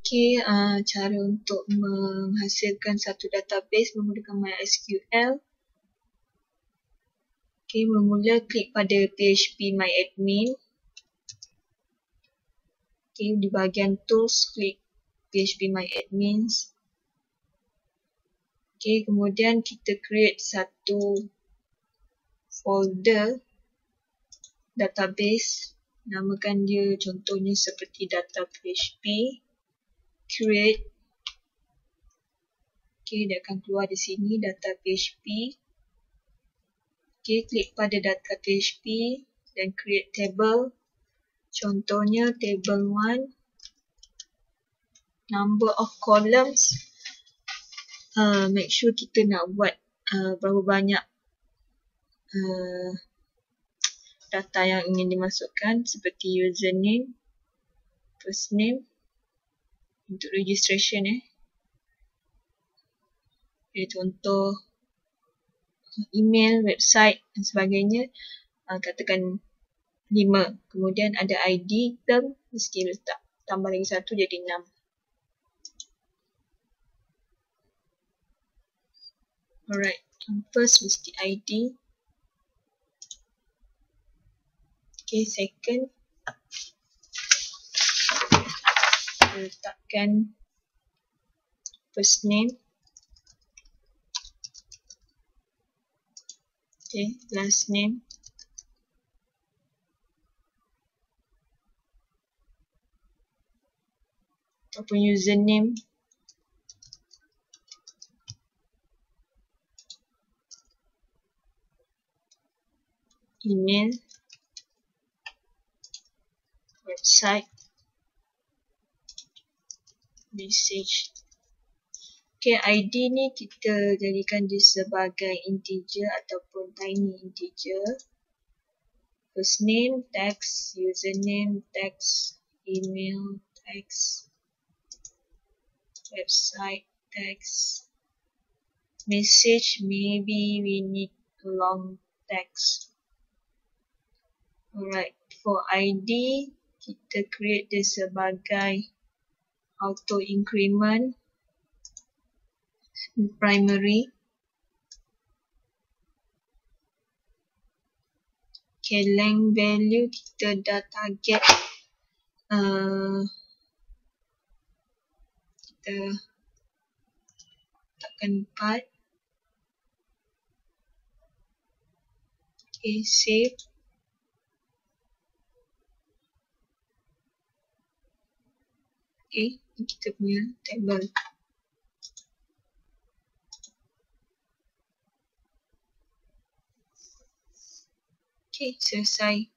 Okay, cara untuk menghasilkan satu database menggunakan MySQL. Okay, bermula klik pada PHP MyAdmin. Okay, di bahagian tools, klik PHP MyAdmins. Okay, kemudian kita create satu folder database. Namakan dia contohnya seperti data PHP. Create. Okay, dia akan keluar di sini data PHP. Okay, klik pada data PHP dan create table. Contohnya table 1. Number of columns. Make sure kita nak buat berapa banyak data yang ingin dimasukkan seperti username, first name untuk registration contoh email, website dan sebagainya, katakan 5. Kemudian ada ID term, mesti letak tambah lagi 1 jadi 6. Alright, first mesti ID. Okay, second letakkan first name. Okay, last name. Ataupun username. Email. Website. Message. Okay, ID ni kita jadikan dia sebagai integer ataupun tiny integer. First name, text, username, text, email, text, website, text, message, maybe we need long text. Alright, for ID, kita create dia sebagai auto increment. Primary. Okay, length value kita dah target kita letakkan 4. Okay, save. Okay, ini kita punya table. Okay, selesai.